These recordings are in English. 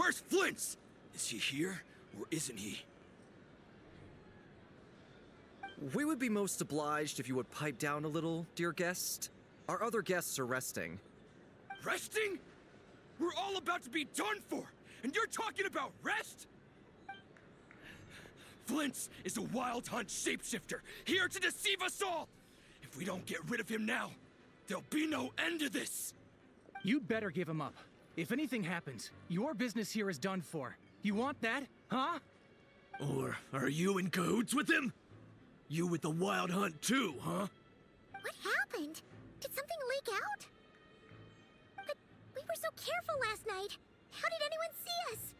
Where's Flint's? Is he here, or isn't he? We would be most obliged if you would pipe down a little, dear guest. Our other guests are resting. Resting? We're all about to be done for, and you're talking about rest? Flint's is a wild hunt shapeshifter, here to deceive us all! If we don't get rid of him now, there'll be no end to this! You'd better give him up. If anything happens, your business here is done for. You want that, huh? Or are you in cahoots with him? You with the wild hunt too, huh? What happened? Did something leak out? But we were so careful last night. How did anyone see us?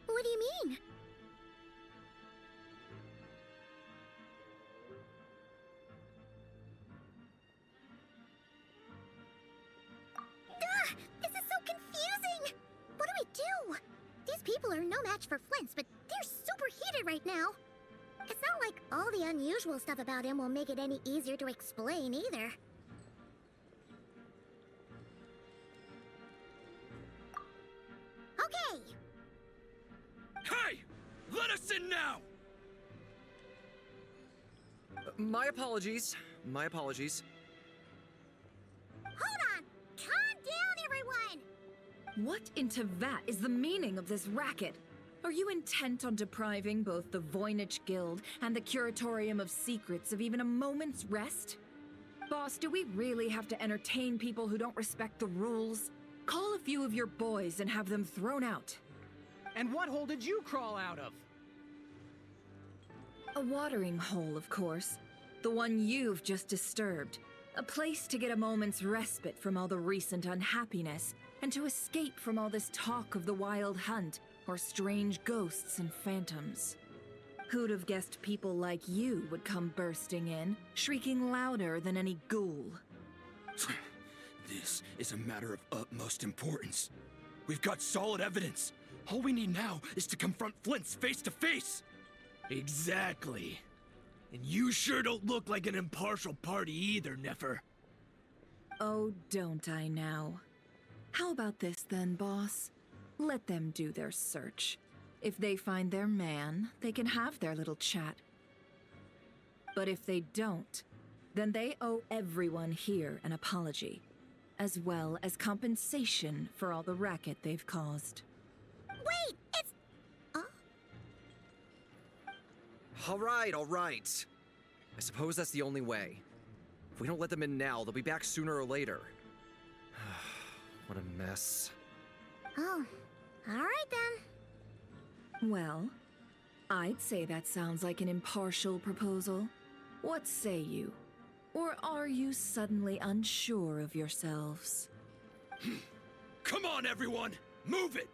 What do you mean? This is so confusing! What do we do? These people are no match for Flint's, but they're super heated right now. It's not like all the unusual stuff about him will make it any easier to explain either. Okay! Hey! Let us in now! My apologies. My apologies. Hold on! Calm down, everyone! What in Tevat is the meaning of this racket? Are you intent on depriving both the Voynich Guild and the Curatorium of Secrets of even a moment's rest? Boss, do we really have to entertain people who don't respect the rules? Call a few of your boys and have them thrown out. And what hole did you crawl out of? A watering hole, of course. The one you've just disturbed. A place to get a moment's respite from all the recent unhappiness, and to escape from all this talk of the wild hunt, or strange ghosts and phantoms. Who'd have guessed people like you would come bursting in, shrieking louder than any ghoul? This is a matter of utmost importance. We've got solid evidence. All we need now is to confront Flint's face to face. Exactly. And you sure don't look like an impartial party either, Nefer. Oh, don't I now? How about this then, boss? Let them do their search. If they find their man, they can have their little chat. But if they don't, then they owe everyone here an apology, as well as compensation for all the racket they've caused. Wait, it's... All right. I suppose that's the only way. If we don't let them in now, they'll be back sooner or later. What a mess. Oh, all right then. Well, I'd say that sounds like an impartial proposal. What say you? Or are you suddenly unsure of yourselves? Come on, everyone! Move it!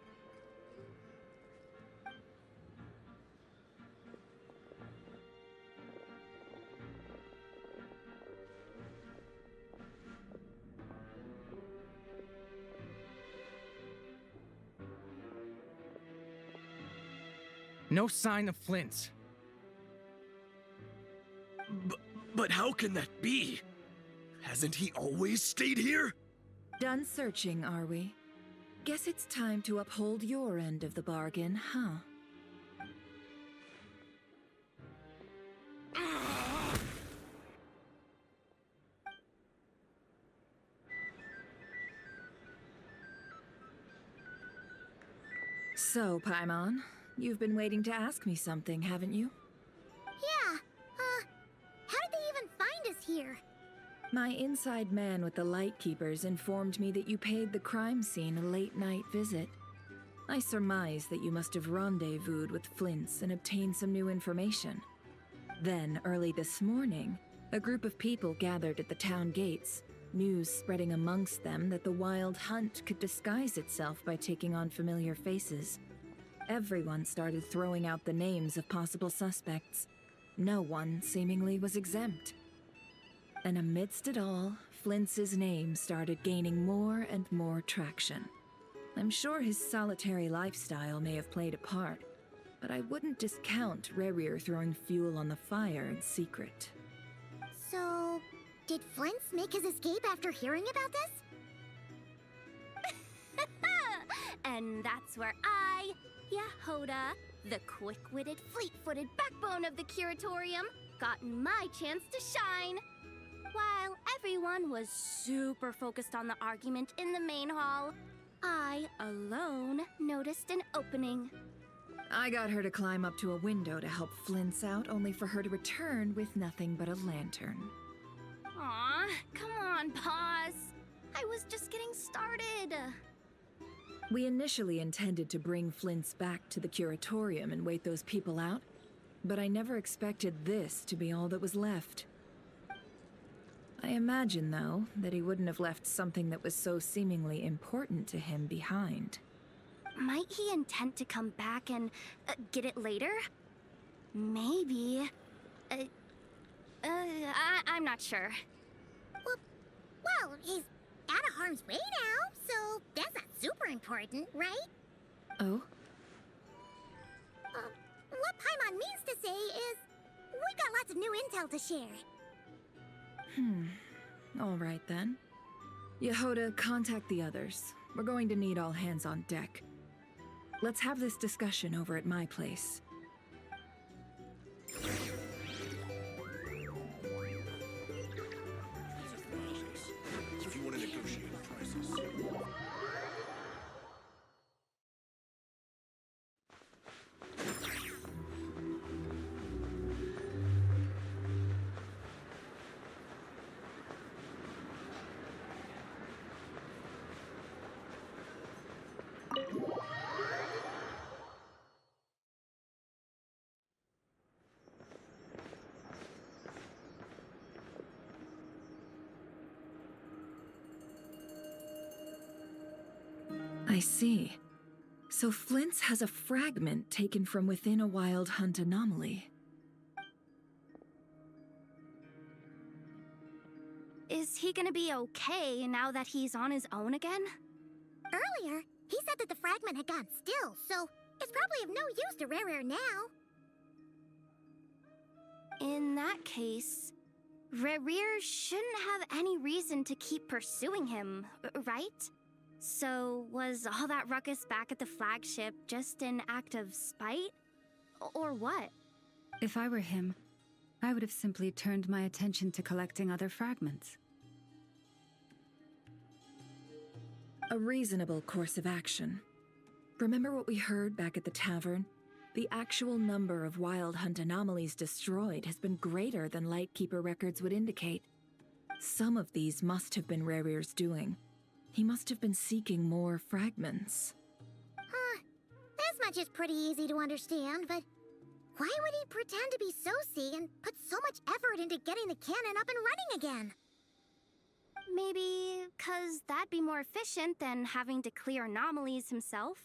No sign of Flint's. But how can that be? Hasn't he always stayed here? Done searching, are we? Guess it's time to uphold your end of the bargain, huh? So, Paimon, you've been waiting to ask me something, haven't you? Yeah, how did they even find us here? My inside man with the Lightkeepers informed me that you paid the crime scene a late-night visit. I surmise that you must have rendezvoused with Flint's and obtained some new information. Then, early this morning, a group of people gathered at the town gates, news spreading amongst them that the wild hunt could disguise itself by taking on familiar faces. Everyone started throwing out the names of possible suspects. No one, seemingly, was exempt. And amidst it all, Flint's name started gaining more and more traction. I'm sure his solitary lifestyle may have played a part, but I wouldn't discount Rerir throwing fuel on the fire in secret. So, Did Flint's make his escape after hearing about this? And that's where I, Yehoda, the quick-witted, fleet-footed backbone of the curatorium, got my chance to shine. While everyone was super focused on the argument in the main hall, I alone noticed an opening. I got her to climb up to a window to help Flint's out, only for her to return with nothing but a lantern. Aw, come on, pause. I was just getting started. We initially intended to bring Flint's back to the curatorium and wait those people out, but I never expected this to be all that was left. I imagine, though, that he wouldn't have left something that was so seemingly important to him behind. Might he intend to come back and get it later? Maybe. I'm not sure. Well, he's out of harm's way now, so that's not super important, right? Oh? What Paimon means to say is, we got lots of new intel to share. All right then. Yehoda, contact the others. We're going to need all hands on deck. Let's have this discussion over at my place. If you want to negotiate prices. I see. So Flint's has a fragment taken from within a wild hunt anomaly. Is he gonna be okay now that he's on his own again? Earlier, he said that the fragment had gone still, so it's probably of no use to Rare now. In that case, Rerir shouldn't have any reason to keep pursuing him, right? So, was all that ruckus back at the flagship just an act of spite? Or what? If I were him, I would have simply turned my attention to collecting other fragments. A reasonable course of action. Remember what we heard back at the tavern? The actual number of wild hunt anomalies destroyed has been greater than Lightkeeper records would indicate. Some of these must have been Rerir's doing. He must have been seeking more fragments. This much is pretty easy to understand, but why would he pretend to be Soci and put so much effort into getting the cannon up and running again? Maybe 'cause that'd be more efficient than having to clear anomalies himself?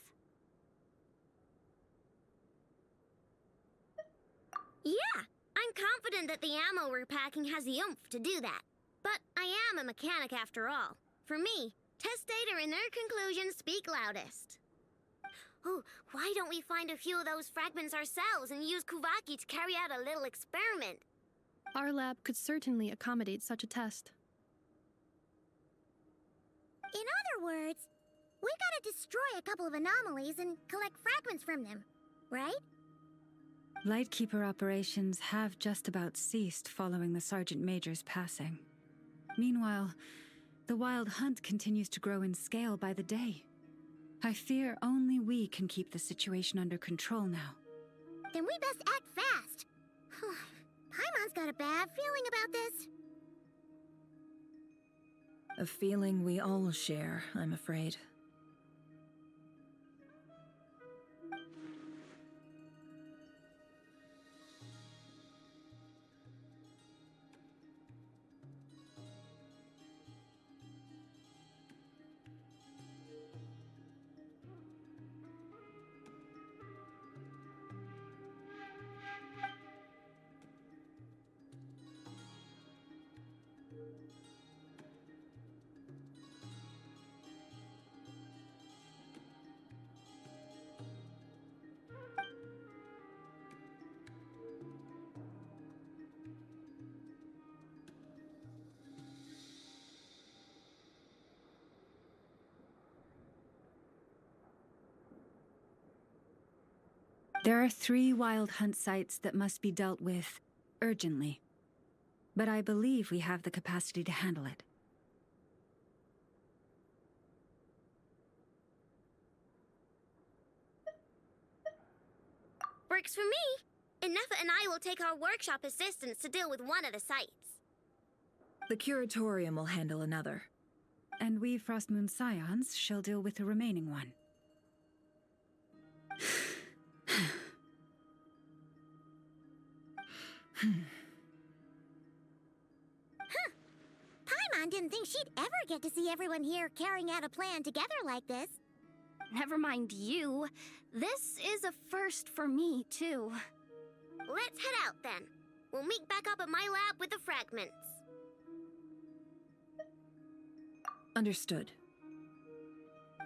Yeah, I'm confident that the ammo we're packing has the oomph to do that. But I am a mechanic after all. For me, test data and their conclusions speak loudest. Oh, why don't we find a few of those fragments ourselves and use Kuvaki to carry out a little experiment? Our lab could certainly accommodate such a test. In other words, we gotta destroy a couple of anomalies and collect fragments from them, right? Lightkeeper operations have just about ceased following the Sergeant Major's passing. Meanwhile, the wild hunt continues to grow in scale by the day. I fear only we can keep the situation under control now. Then we best act fast. Paimon's got a bad feeling about this. A feeling we all share, I'm afraid. There are 3 wild hunt sites that must be dealt with urgently. But I believe we have the capacity to handle it. Works for me. Ineffa and I will take our workshop assistants to deal with one of the sites. The curatorium will handle another. And we Frostmoon Scions shall deal with the remaining one. Paimon didn't think she'd ever get to see everyone here carrying out a plan together like this. Never mind you. This is a first for me, too. Let's head out then. We'll meet back up at my lab with the fragments. Understood.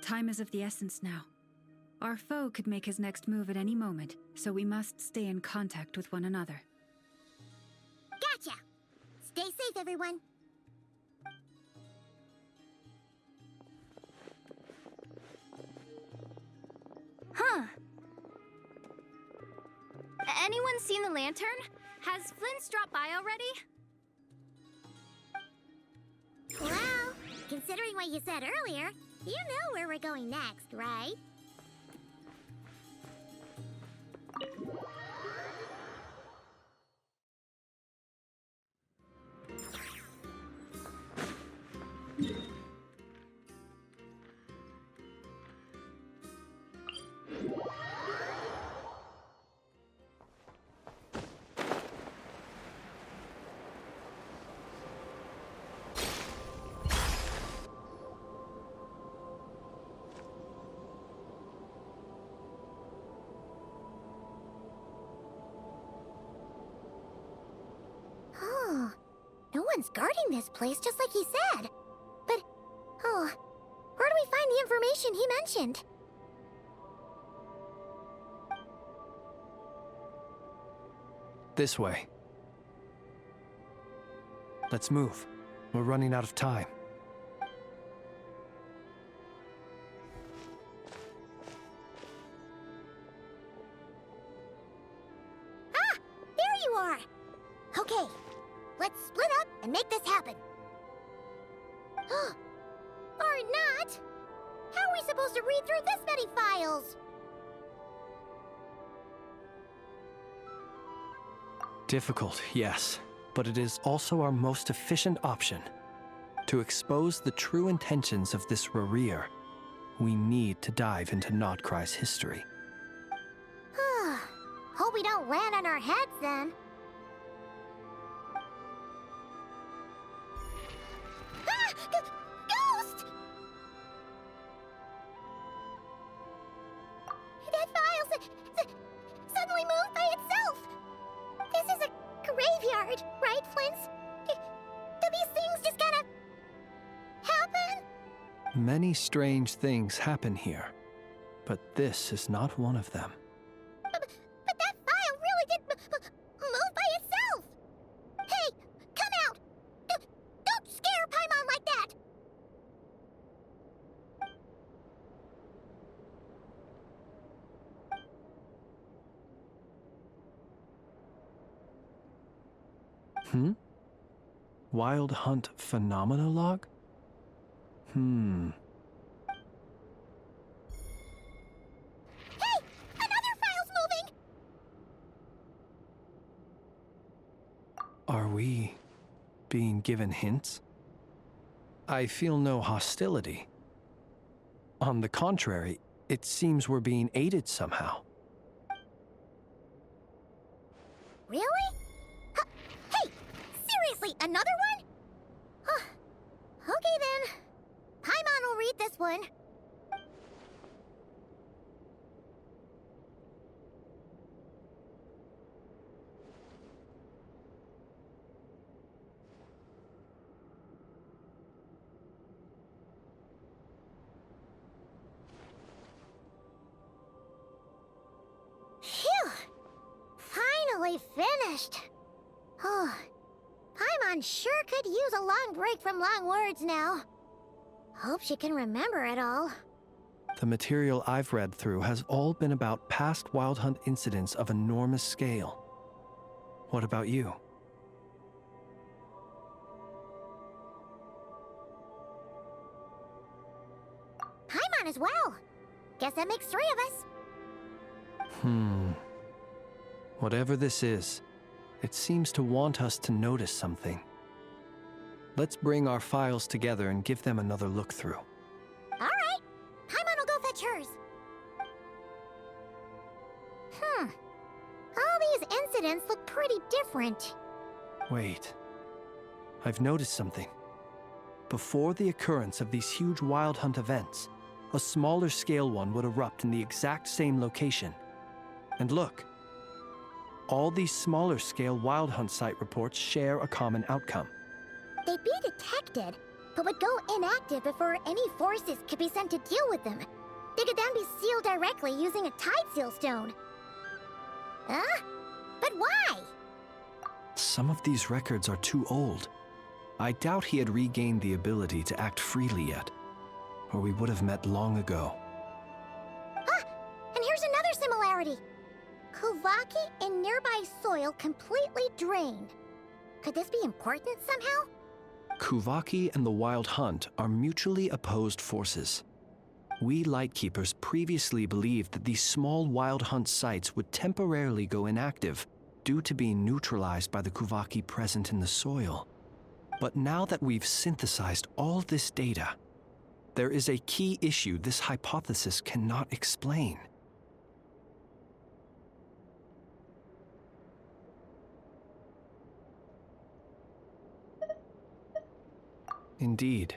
Time is of the essence now. Our foe could make his next move at any moment, so we must stay in contact with one another. Gotcha! Stay safe, everyone. Huh. Anyone seen the lantern? Has Flint's dropped by already? Well, considering what you said earlier, you know where we're going next, right? Oh, no one's guarding this place just like he said. But, oh, where do we find the information he mentioned? This way. Let's move. We're running out of time. Ah! There you are! Okay, let's split up and make this happen. Or not! How are we supposed to read through this many files? Difficult, yes, but it is also our most efficient option. To expose the true intentions of this Rereer, we need to dive into Notkrai's history. Hope we don't land on our heads then. Ah! Ghost! That file suddenly moved by itself. This is a graveyard, right, Flints? Do these things just kind of happen? Many strange things happen here, but this is not one of them. But that file really did move by itself. Hey, come out! Don't scare Paimon like that! Wild Hunt Phenomenologue? Hey! Another file's moving! Are we being given hints? I feel no hostility. On the contrary, it seems we're being aided somehow. Really? Hey! Seriously, another one? Okay then. Paimon will read this one. Phew! Finally finished. Oh, Paimon sure could use a long break from long words now. Hope she can remember it all. The material I've read through has all been about past Wild Hunt incidents of enormous scale. What about you? Paimon as well. Guess that makes 3 of us. Whatever this is, it seems to want us to notice something. Let's bring our files together and give them another look through. All right. Paimon will go fetch hers. All these incidents look pretty different. Wait. I've noticed something. Before the occurrence of these huge Wild Hunt events, a smaller scale one would erupt in the exact same location. And look. All these smaller scale Wild Hunt site reports share a common outcome. They'd be detected, but would go inactive before any forces could be sent to deal with them. They could then be sealed directly using a tide seal stone. Huh? But why? Some of these records are too old. I doubt he had regained the ability to act freely yet, or we would have met long ago. Ah! And here's another similarity. Kuvaki and nearby soil completely drained. Could this be important somehow? Kuvaki and the Wild Hunt are mutually opposed forces. We Lightkeepers previously believed that these small Wild Hunt sites would temporarily go inactive due to being neutralized by the Kuvaki present in the soil. But now that we've synthesized all this data, there is a key issue this hypothesis cannot explain. Indeed.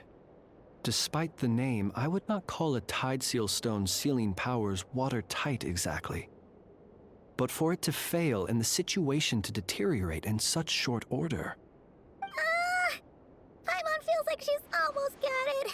Despite the name, I would not call a tide seal stone's sealing powers watertight exactly. But for it to fail and the situation to deteriorate in such short order... Paimon feels like she's almost got it.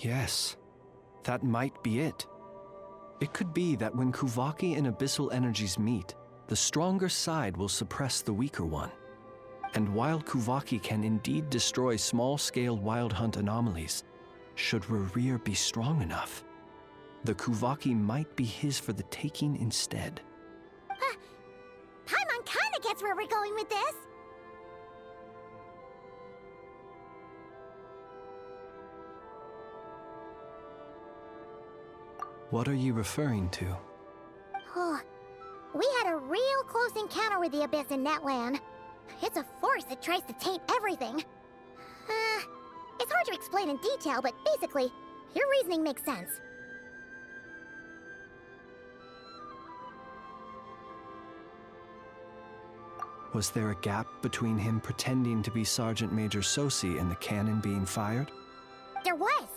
Yes, that might be it. It could be that when Kuvaki and abyssal energies meet, the stronger side will suppress the weaker one. And while Kuvaki can indeed destroy small-scale Wild Hunt anomalies, should Rerir be strong enough, the Kuvaki might be his for the taking instead. Paimon kinda gets where we're going with this. What are you referring to? Oh, we had a real close encounter with the Abyss in Netland. It's a force that tries to taint everything. It's hard to explain in detail, but basically, your reasoning makes sense. Was there a gap between him pretending to be Sergeant Major Sosi and the cannon being fired? There was.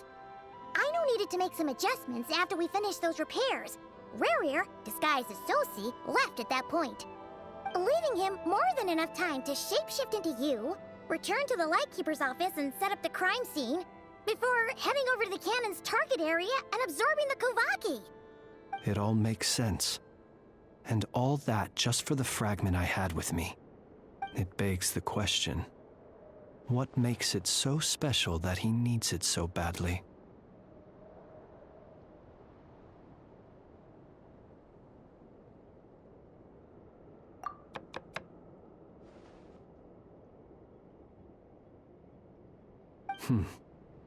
Aino needed to make some adjustments after we finished those repairs. Rerir, disguised as Sosi, left at that point, leaving him more than enough time to shapeshift into you, return to the Lightkeeper's office and set up the crime scene, before heading over to the cannon's target area and absorbing the Kuvaki. It all makes sense. And all that just for the fragment I had with me. It begs the question, what makes it so special that he needs it so badly?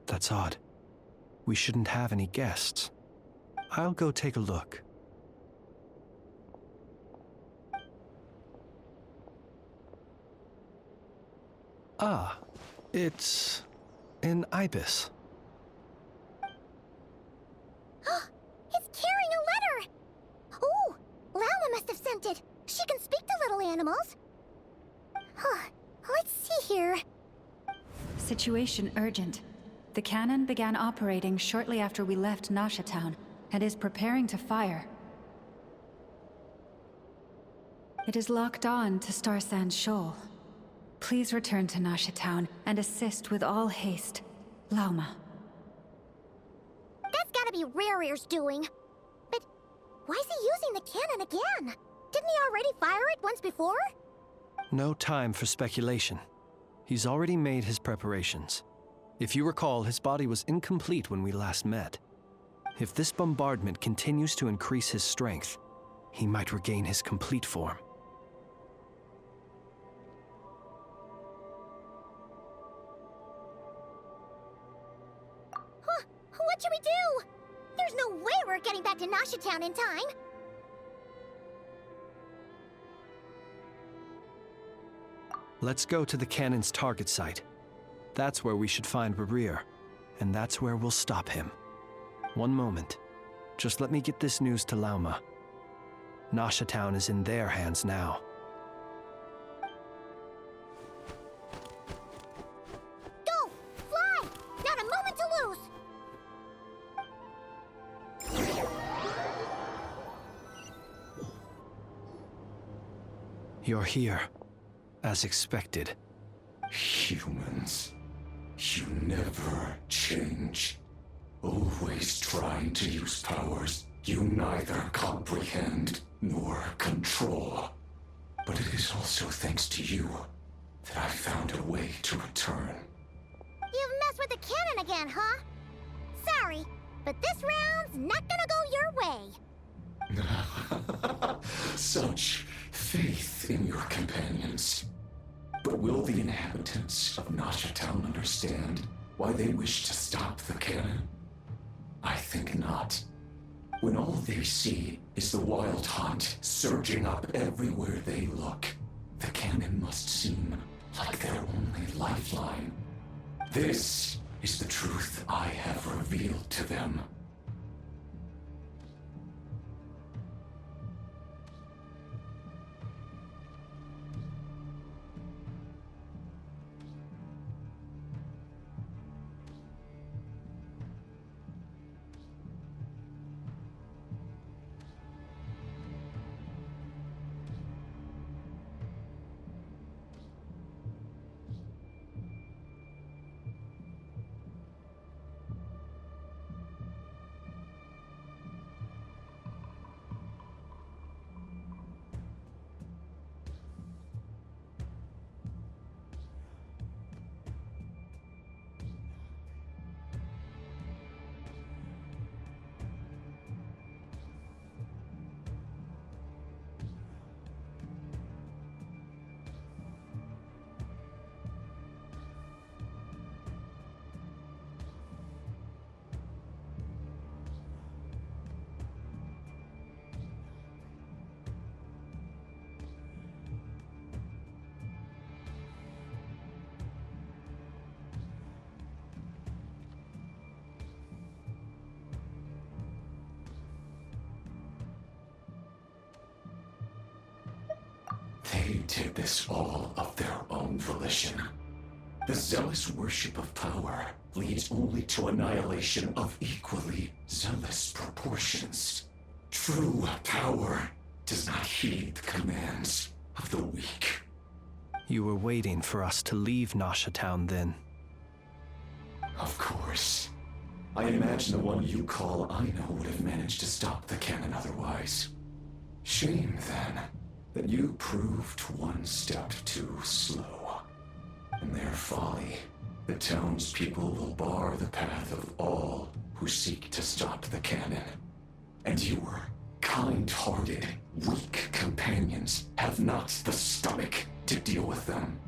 That's odd. We shouldn't have any guests. I'll go take a look. Ah, it's an ibis. animals. Huh. Let's see here. Situation urgent. The cannon began operating shortly after we left Nasha Town and is preparing to fire. It is locked on to Star Sand Shoal. Please return to Nasha Town and assist with all haste. Lauma. That's gotta be Rare-Ear's doing. But why is he using the cannon again? Didn't he already fire it once before? No time for speculation. He's already made his preparations. If you recall, his body was incomplete when we last met. If this bombardment continues to increase his strength, he might regain his complete form. What should we do? There's no way we're getting back to Nasha Town in time. Let's go to the cannon's target site. That's where we should find Rerir, and that's where we'll stop him. One moment. Just let me get this news to Lauma. Nasha Town is in their hands now. Go! Fly! Not a moment to lose! You're here, as expected. Humans, you never change. Always trying to use powers you neither comprehend nor control. But it is also thanks to you that I found a way to return. You've messed with the cannon again, huh? Sorry, but this round's not gonna go your way. Such faith in your companions. But will the inhabitants of Nasha Town understand why they wish to stop the cannon? I think not. When all they see is the wild hunt surging up everywhere they look, the cannon must seem like their only lifeline. This is the truth I have revealed to them. They did this all of their own volition. The zealous worship of power leads only to annihilation of equally zealous proportions. True power does not heed the commands of the weak. You were waiting for us to leave Nasha Town then. Of course. I imagine the one you call Aina would have managed to stop the cannon otherwise. Shame, then, that you proved one step too slow. In their folly, the townspeople will bar the path of all who seek to stop the cannon. And your kind-hearted, weak companions have not the stomach to deal with them.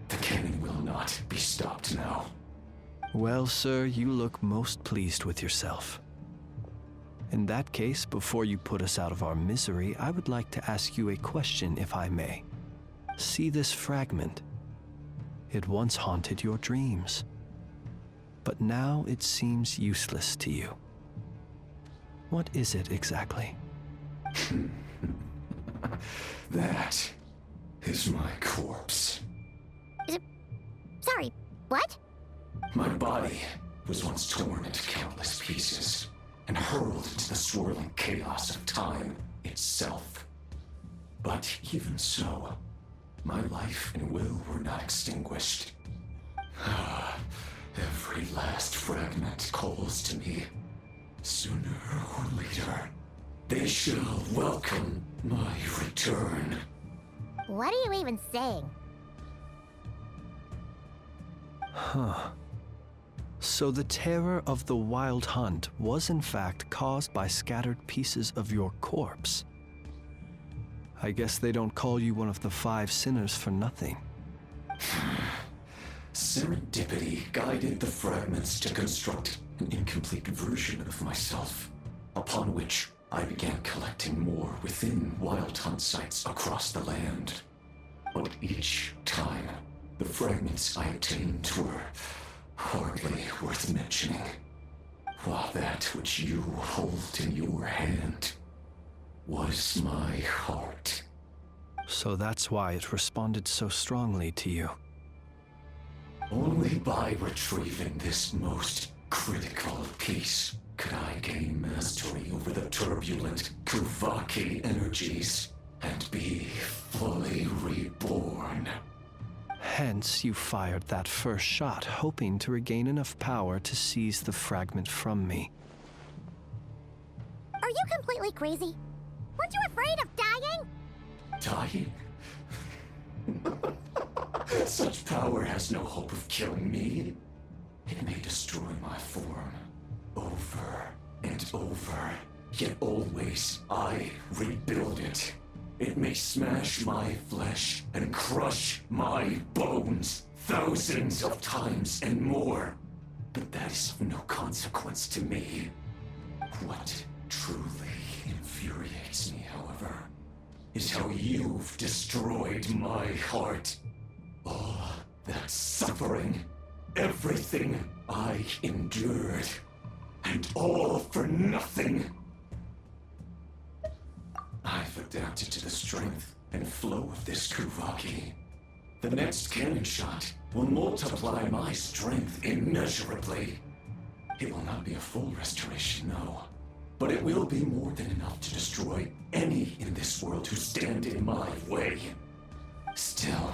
The cannon will not be stopped now. Well, sir, you look most pleased with yourself. In that case, before you put us out of our misery, I would like to ask you a question, if I may. See this fragment? It once haunted your dreams, but now it seems useless to you. What is it exactly? That is my corpse. Sorry, what? My body was once torn into countless pieces and hurled into the swirling chaos of time itself. But even so, my life and will were not extinguished. Every last fragment calls to me. Sooner or later, they shall welcome my return. What are you even saying? Huh. So the terror of the Wild Hunt was in fact caused by scattered pieces of your corpse. I guess they don't call you one of the 5 sinners for nothing. Serendipity guided the fragments to construct an incomplete version of myself, upon which I began collecting more within Wild Hunt sites across the land. But each time, the fragments I obtained were hardly worth mentioning, while that which you hold in your hand was my heart. So that's why it responded so strongly to you. Only by retrieving this most critical piece could I gain mastery over the turbulent Kuvaki energies and be fully reborn. Hence, you fired that first shot, hoping to regain enough power to seize the fragment from me. Are you completely crazy? Weren't you afraid of dying? Dying? Such power has no hope of killing me. It may destroy my form over and over, yet always I rebuild it. It may smash my flesh and crush my bones thousands of times and more. But that is of no consequence to me. What truly infuriates me, however, is how you've destroyed my heart. All that suffering, everything I endured, and all for nothing. I've adapted to the strength and flow of this Kuvaki. The next cannon shot will multiply my strength immeasurably. It will not be a full restoration, no. But it will be more than enough to destroy any in this world who stand in my way. Still,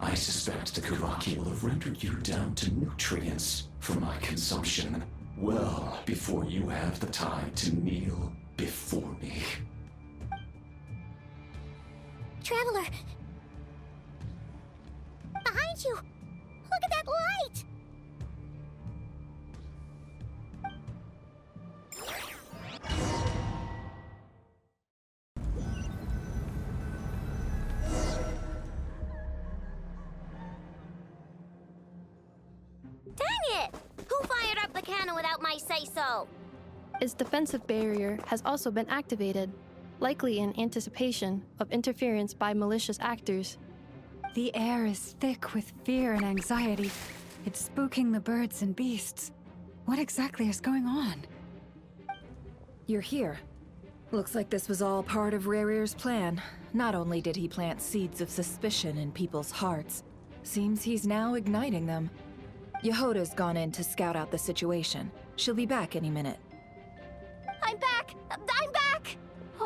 I suspect the Kuvaki will have rendered you down to nutrients for my consumption well before you have the time to kneel before me. Traveler! Behind you! Look at that light! Dang it! Who fired up the cannon without my say-so? Its defensive barrier has also been activated, likely in anticipation of interference by malicious actors. The air is thick with fear and anxiety. It's spooking the birds and beasts. What exactly is going on? You're here. Looks like this was all part of Rarir's plan. Not only did he plant seeds of suspicion in people's hearts, seems he's now igniting them. Yehoda's gone in to scout out the situation. She'll be back any minute. I'm back! I'm back!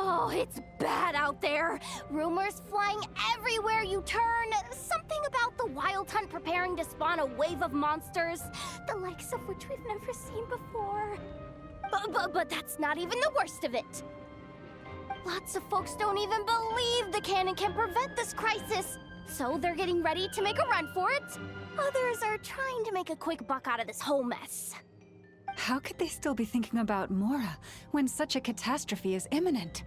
Oh, it's bad out there. Rumors flying everywhere you turn. Something about the Wild Hunt preparing to spawn a wave of monsters, the likes of which we've never seen before. But that's not even the worst of it. Lots of folks don't even believe the cannon can prevent this crisis, so they're getting ready to make a run for it. Others are trying to make a quick buck out of this whole mess. How could they still be thinking about Mora when such a catastrophe is imminent?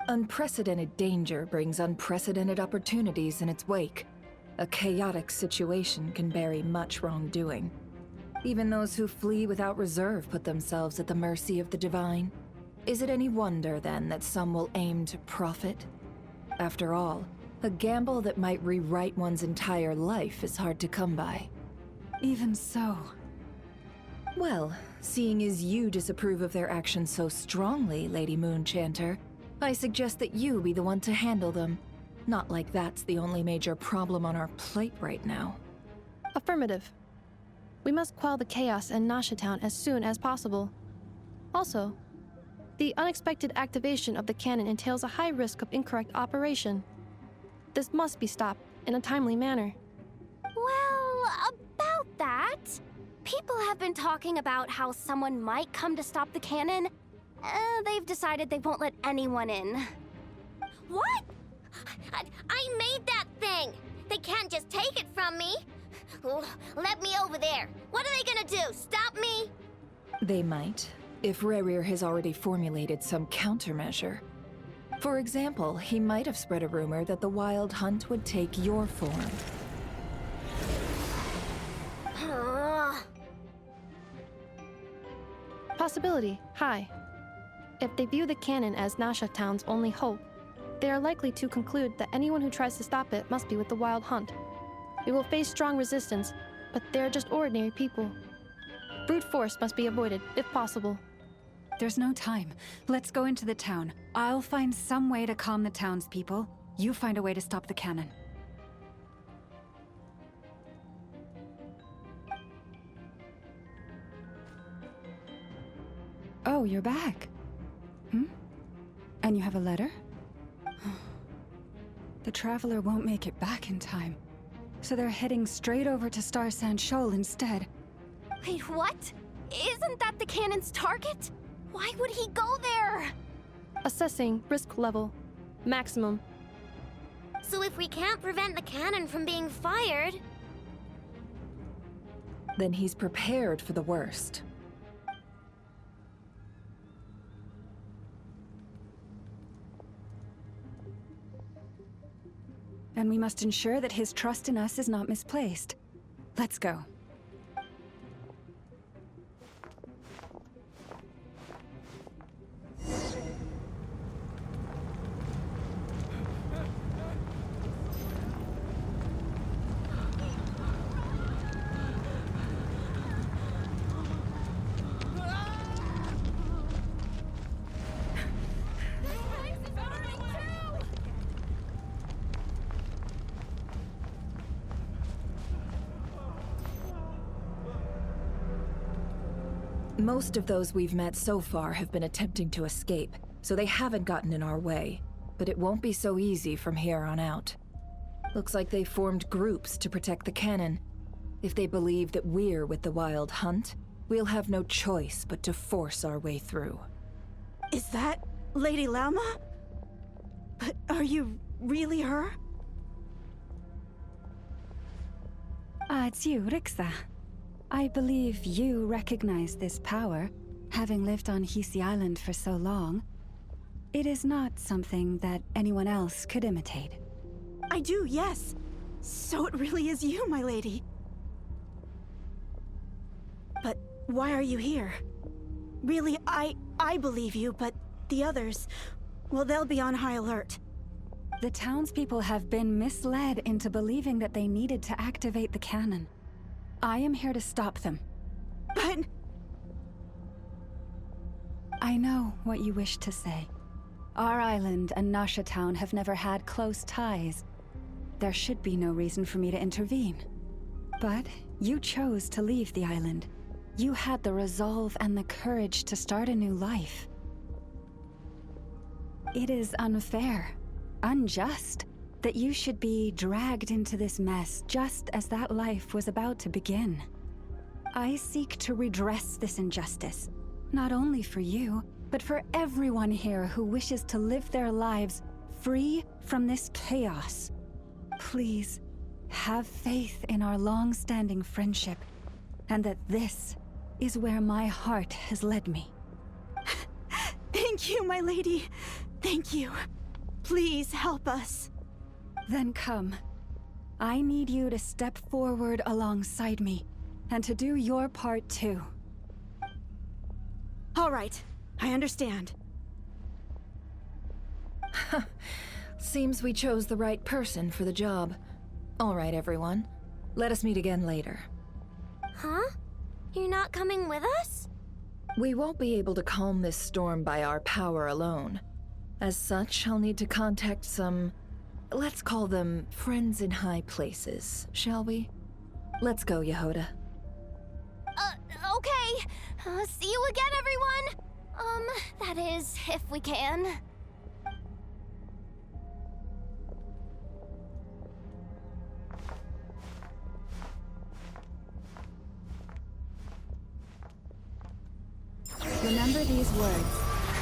Unprecedented danger brings unprecedented opportunities in its wake. A chaotic situation can bury much wrongdoing. Even those who flee without reserve put themselves at the mercy of the divine. Is it any wonder, then, that some will aim to profit? After all, a gamble that might rewrite one's entire life is hard to come by. Even so. Well, seeing as you disapprove of their actions so strongly, Lady Moonchanter, I suggest that you be the one to handle them. Not like that's the only major problem on our plate right now. Affirmative. We must quell the chaos in Nasha Town as soon as possible. Also, the unexpected activation of the cannon entails a high risk of incorrect operation. This must be stopped in a timely manner. Well, about that, people have been talking about how someone might come to stop the cannon. They've decided they won't let anyone in. What? I made that thing! They can't just take it from me! Oh, let me over there! What are they gonna do? Stop me? They might, if Rerir has already formulated some countermeasure. For example, he might have spread a rumor that the Wild Hunt would take your form. Possibility high. If they view the cannon as Nasha Town's only hope, they are likely to conclude that anyone who tries to stop it must be with the Wild Hunt. We will face strong resistance, but they're just ordinary people. Brute force must be avoided, if possible. There's no time. Let's go into the town. I'll find some way to calm the townspeople. You find a way to stop the cannon. Oh, you're back. And you have a letter? The Traveler won't make it back in time. So they're heading straight over to Star Sand Shoal instead. Wait, what? Isn't that the cannon's target? Why would he go there? Assessing risk level. Maximum. So if we can't prevent the cannon from being fired... Then he's prepared for the worst. And we must ensure that his trust in us is not misplaced. Let's go. Most of those we've met so far have been attempting to escape, so they haven't gotten in our way. But it won't be so easy from here on out. Looks like they formed groups to protect the cannon. If they believe that we're with the Wild Hunt, we'll have no choice but to force our way through. Is that Lady Lauma? But are you really her? It's you, Rixa. I believe you recognize this power, having lived on Hisi Island for so long. It is not something that anyone else could imitate. I do, yes. So it really is you, my lady. But why are you here? Really, I believe you, but the others, well, they'll be on high alert. The townspeople have been misled into believing that they needed to activate the cannon. I am here to stop them. But... I know what you wish to say. Our island and Nasha Town have never had close ties. There should be no reason for me to intervene. But you chose to leave the island. You had the resolve and the courage to start a new life. It is unfair, unjust, that you should be dragged into this mess just as that life was about to begin. I seek to redress this injustice, not only for you, but for everyone here who wishes to live their lives free from this chaos. Please, have faith in our long-standing friendship, and that this is where my heart has led me. Thank you, my lady. Thank you. Please help us. Then come. I need you to step forward alongside me, and to do your part too. All right, I understand. Seems we chose the right person for the job. All right, everyone. Let us meet again later. Huh? You're not coming with us? We won't be able to calm this storm by our power alone. As such, I'll need to contact some let's call them friends in high places, shall we? Let's go, Yehoda. Okay. See you again, everyone. That is, if we can. Remember these words.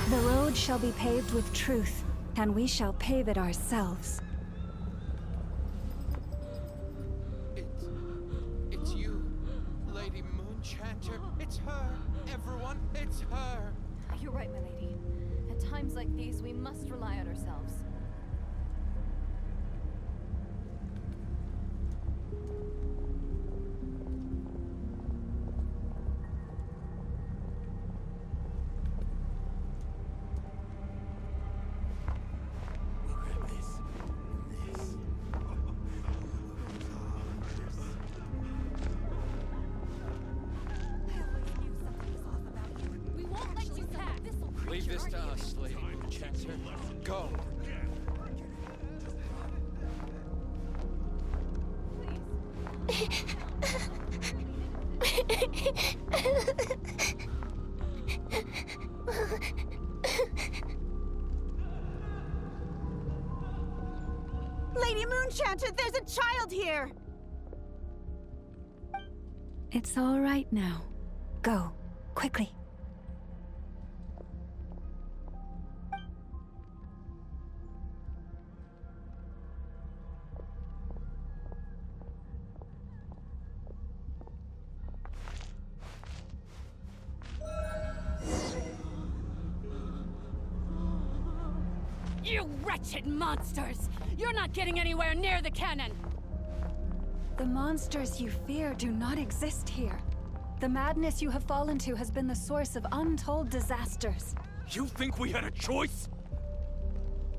The road shall be paved with truth, and we shall pave it ourselves. It's you, Lady Moonchanter. It's her. Everyone, it's her. You're right, my lady. At times like these, we must rely on ourselves. Leave this to us, Lady Moonchanter. Go. Lady Moonchanter, there's a child here! It's all right now. Go, quickly. You wretched monsters! You're not getting anywhere near the cannon! The monsters you fear do not exist here. The madness you have fallen to has been the source of untold disasters. You think we had a choice?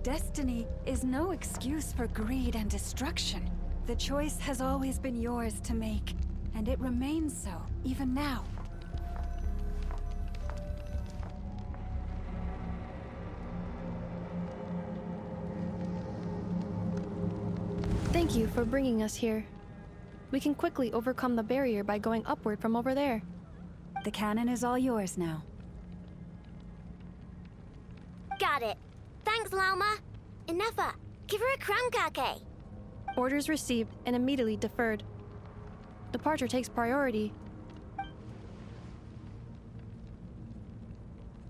Destiny is no excuse for greed and destruction. The choice has always been yours to make, and it remains so, even now. Thank you for bringing us here. We can quickly overcome the barrier by going upward from over there. The cannon is all yours now. Got it. Thanks, Lauma. Enough. Give her a crown cake. Orders received and immediately deferred. Departure takes priority.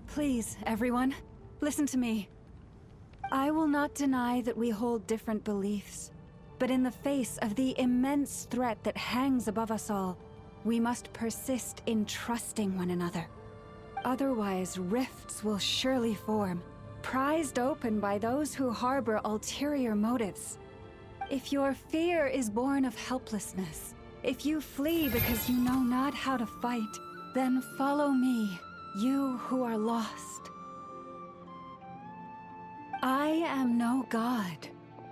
Please, everyone, listen to me. I will not deny that we hold different beliefs. But in the face of the immense threat that hangs above us all, we must persist in trusting one another. Otherwise, rifts will surely form, prized open by those who harbor ulterior motives. If your fear is born of helplessness, if you flee because you know not how to fight, then follow me, you who are lost. I am no god.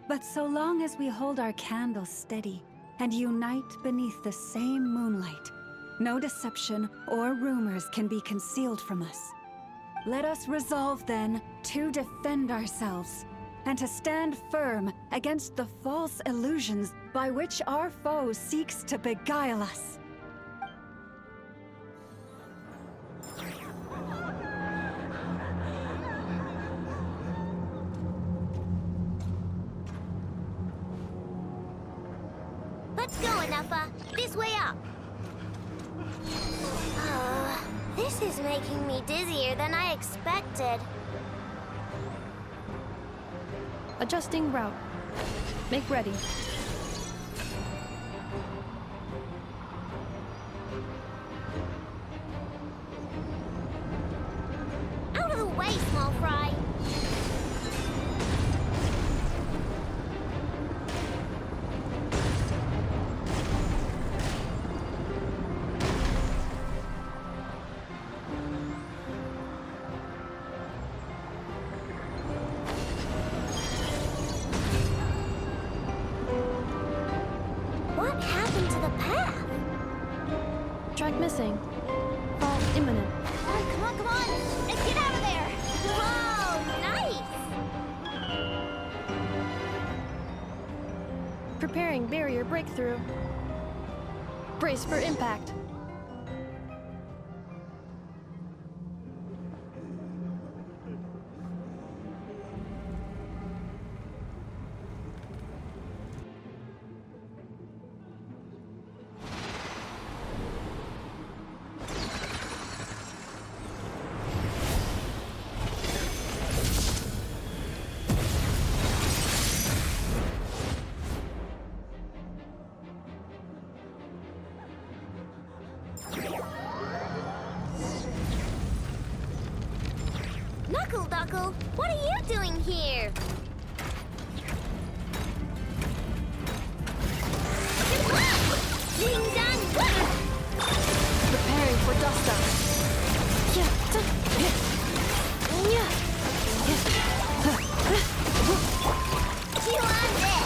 But so long as we hold our candles steady and unite beneath the same moonlight, no deception or rumors can be concealed from us. Let us resolve then to defend ourselves and to stand firm against the false illusions by which our foe seeks to beguile us. Let's go, Enougha. This way up. This is making me dizzier than I expected. Adjusting route. Make ready. Out of the way, small fry. What happened to the path? Track missing. Fall imminent. Come on, come on! Let's get out of there! Whoa, nice! Preparing barrier breakthrough. Brace for impact. Knuckle, what are you doing here? Ding dong! Preparing for dust up. You on this?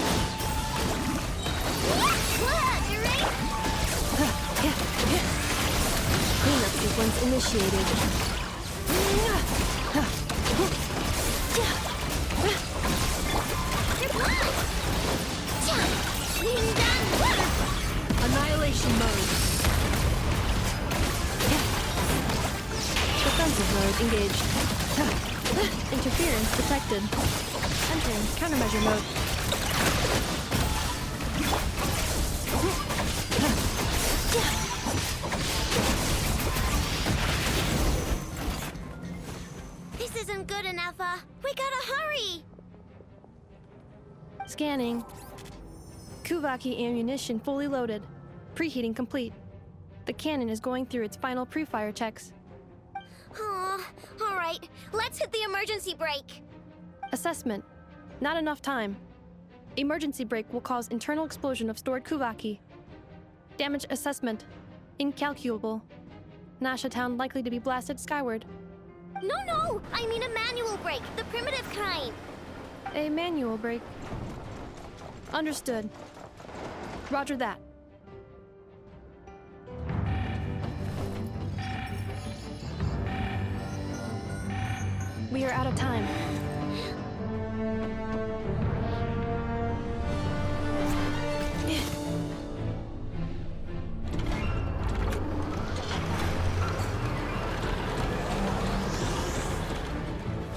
Cleanup sequence initiated. Annihilation mode. Defensive mode engaged. Interference detected. Entering countermeasure mode. This isn't good enough, we gotta hurry! Scanning. Kuvaki ammunition fully loaded. Preheating complete. The cannon is going through its final pre-fire checks. Oh, alright, let's hit the emergency brake. Assessment. Not enough time. Emergency brake will cause internal explosion of stored Kuvaki. Damage assessment. Incalculable. Nasha Town likely to be blasted skyward. No, I mean a manual brake, the primitive kind. A manual brake. Understood. Roger that. We are out of time.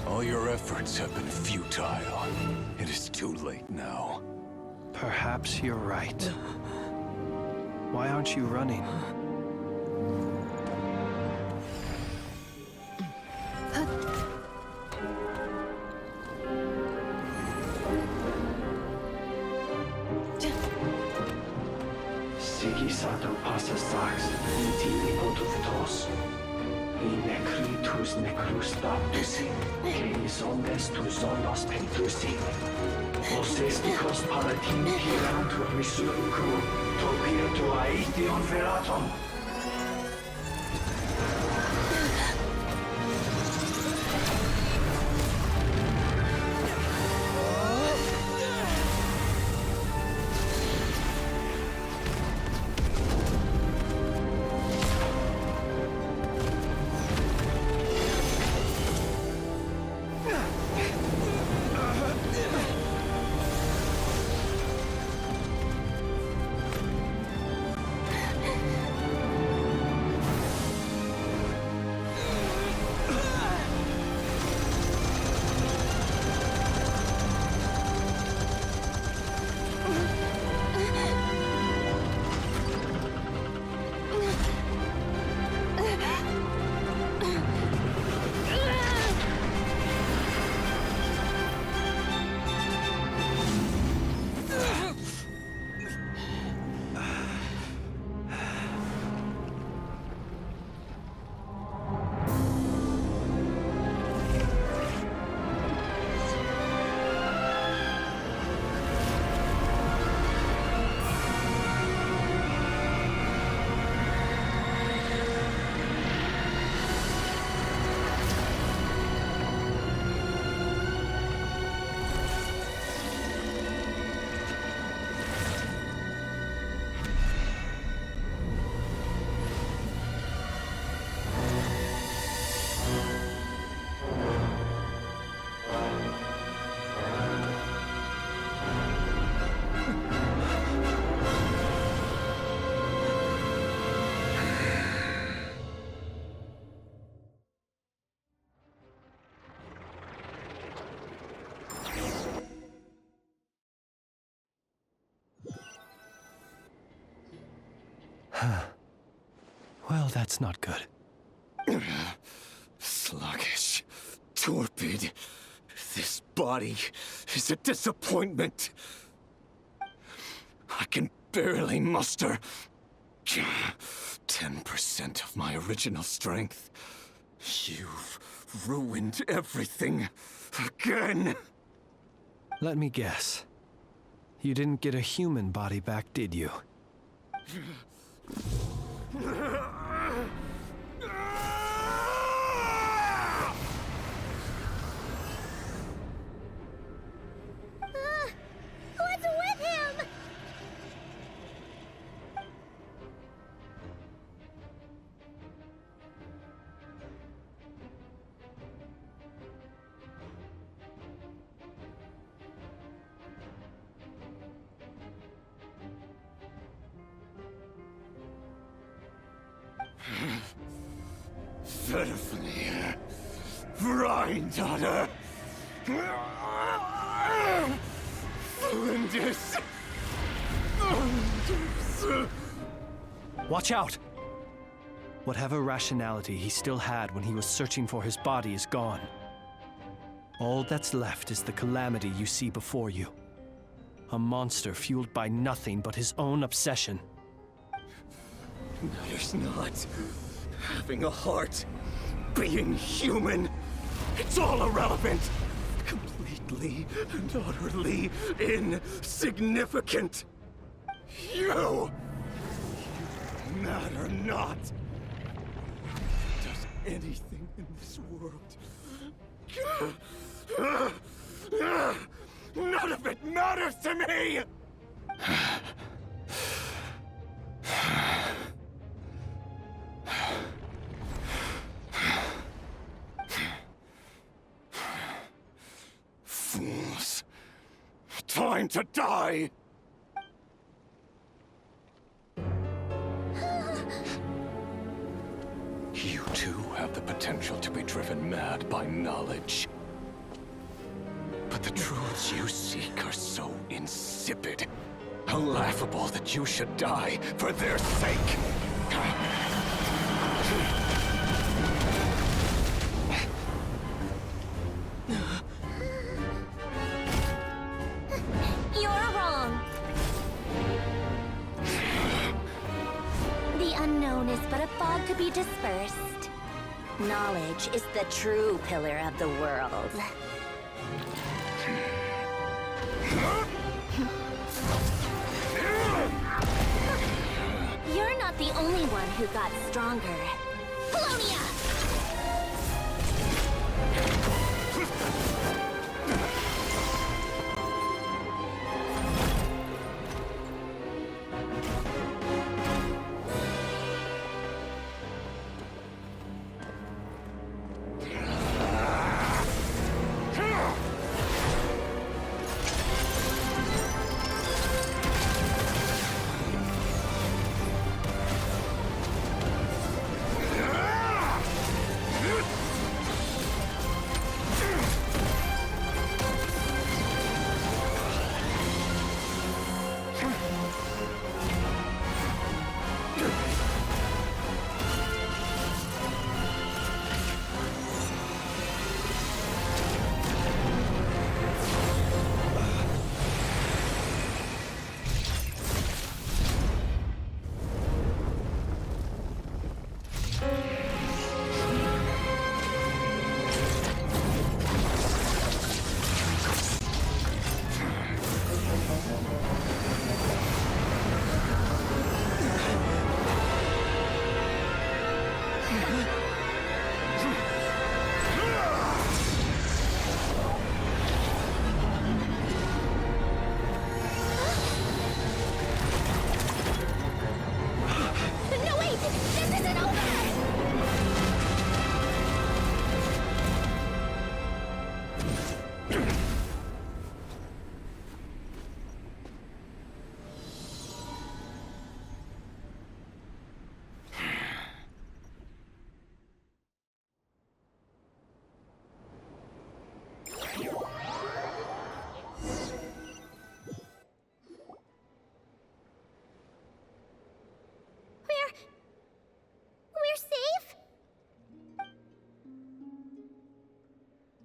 All your efforts have been futile. It is too late now. Perhaps you're right. Why aren't you running? Sigisato passa sax, intimi potutos. Inekritus necrus baptisi, canis omnes tu zonos pentusi. Voces dicos palatin pirantur misuricru, toquieto aetion veratum. Well, that's not good. Sluggish. Torpid. This body is a disappointment. I can barely muster 10% of my original strength. You've ruined everything again. Let me guess. You didn't get a human body back, did you? What's with him? Fervientemente. Granddaughter. Flinders. Watch out! Whatever rationality he still had when he was searching for his body is gone. All that's left is the calamity you see before you. A monster fueled by nothing but his own obsession. Matters not. Having a heart. Being human. It's all irrelevant. Completely and utterly insignificant. You matter not. Does anything in this world. None of it matters to me! Fools. Time to die! You too have the potential to be driven mad by knowledge. But the truths you seek are so insipid, laughable that you should die for their sake. You're wrong. The unknown is but a fog to be dispersed. Knowledge is the true pillar of the world. You're not the only one who got stronger. Polonia!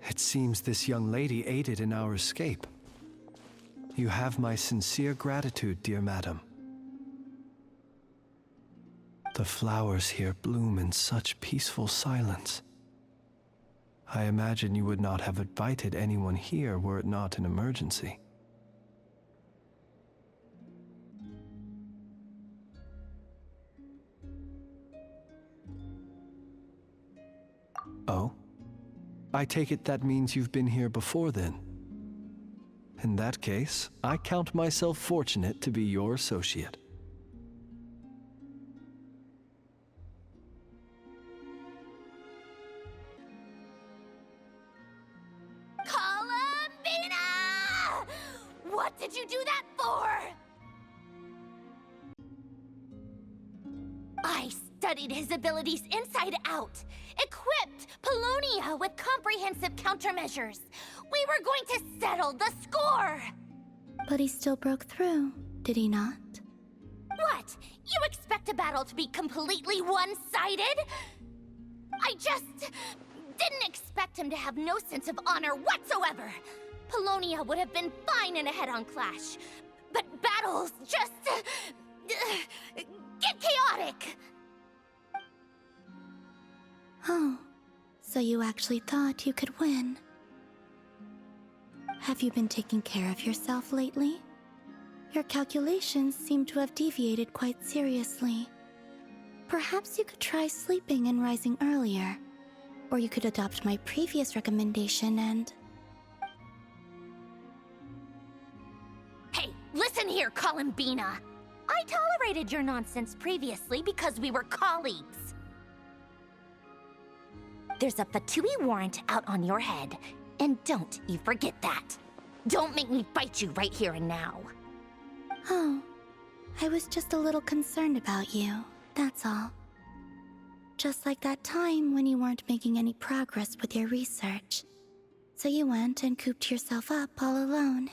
It seems this young lady aided in our escape. You have my sincere gratitude, dear madam. The flowers here bloom in such peaceful silence. I imagine you would not have invited anyone here were it not an emergency. Oh? I take it that means you've been here before then. In that case, I count myself fortunate to be your associate. Columbina! What did you do that for? I studied his abilities inside out, equipped Polonia with comprehensive countermeasures. We were going to settle the score! But he still broke through, did he not? What? You expect a battle to be completely one-sided? I just didn't expect him to have no sense of honor whatsoever. Polonia would have been fine in a head-on clash, but battles just get chaotic. Oh, so you actually thought you could win. Have you been taking care of yourself lately? Your calculations seem to have deviated quite seriously. Perhaps you could try sleeping and rising earlier. Or you could adopt my previous recommendation and... Hey, listen here, Columbina. I tolerated your nonsense previously because we were colleagues. There's a Fatui warrant out on your head, and don't you forget that. Don't make me fight you right here and now. Oh, I was just a little concerned about you, that's all. Just like that time when you weren't making any progress with your research. So you went and cooped yourself up all alone.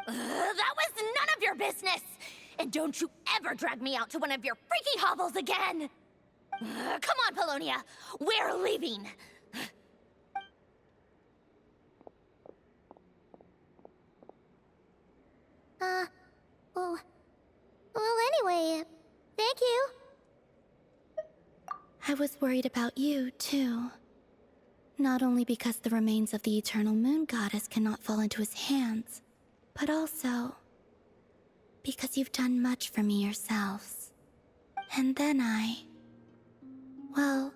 That was none of your business! And don't you ever drag me out to one of your freaky hovels again! Come on, Polonia! We're leaving! Well, anyway, thank you. I was worried about you, too. Not only because the remains of the Eternal Moon Goddess cannot fall into his hands, but also because you've done much for me yourselves. And then well,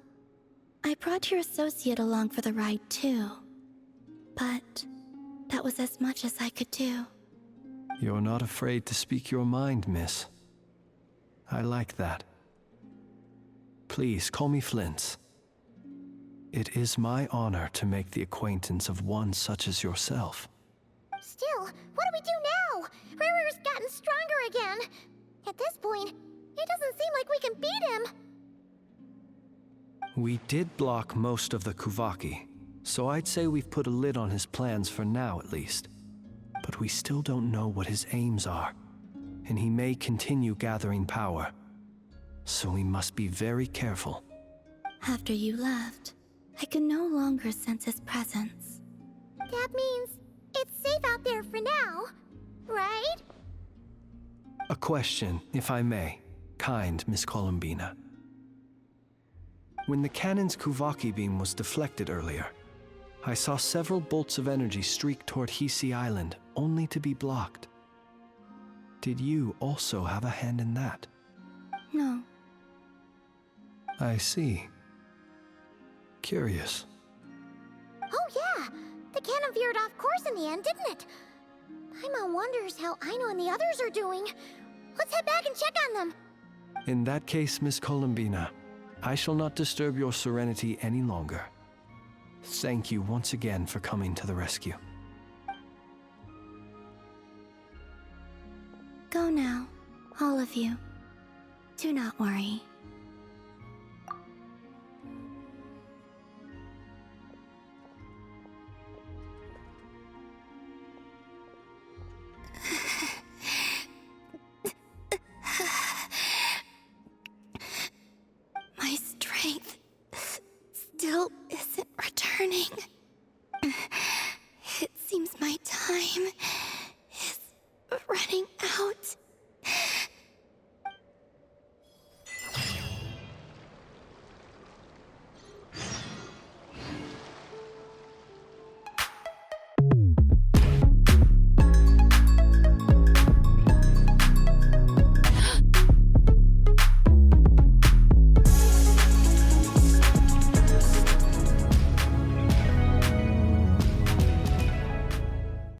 I brought your associate along for the ride, too. But that was as much as I could do. You're not afraid to speak your mind, miss. I like that. Please call me Flint. It is my honor to make the acquaintance of one such as yourself. Still, what do we do now? Riri's gotten stronger again. At this point, it doesn't seem like we can beat him. We did block most of the Kuvaki, so I'd say we've put a lid on his plans for now at least. But we still don't know what his aims are, and he may continue gathering power. So we must be very careful. After you left, I could no longer sense his presence. That means it's safe out there for now, right? A question, if I may, kind Miss Columbina. When the cannon's Kuvaki beam was deflected earlier, I saw several bolts of energy streak toward Hisi Island, only to be blocked. Did you also have a hand in that? No. I see. Curious. Oh yeah, the cannon veered off course in the end, didn't it? Paimon wonders how Aino and the others are doing. Let's head back and check on them. In that case, Miss Columbina, I shall not disturb your serenity any longer. Thank you once again for coming to the rescue. Go now, all of you. Do not worry.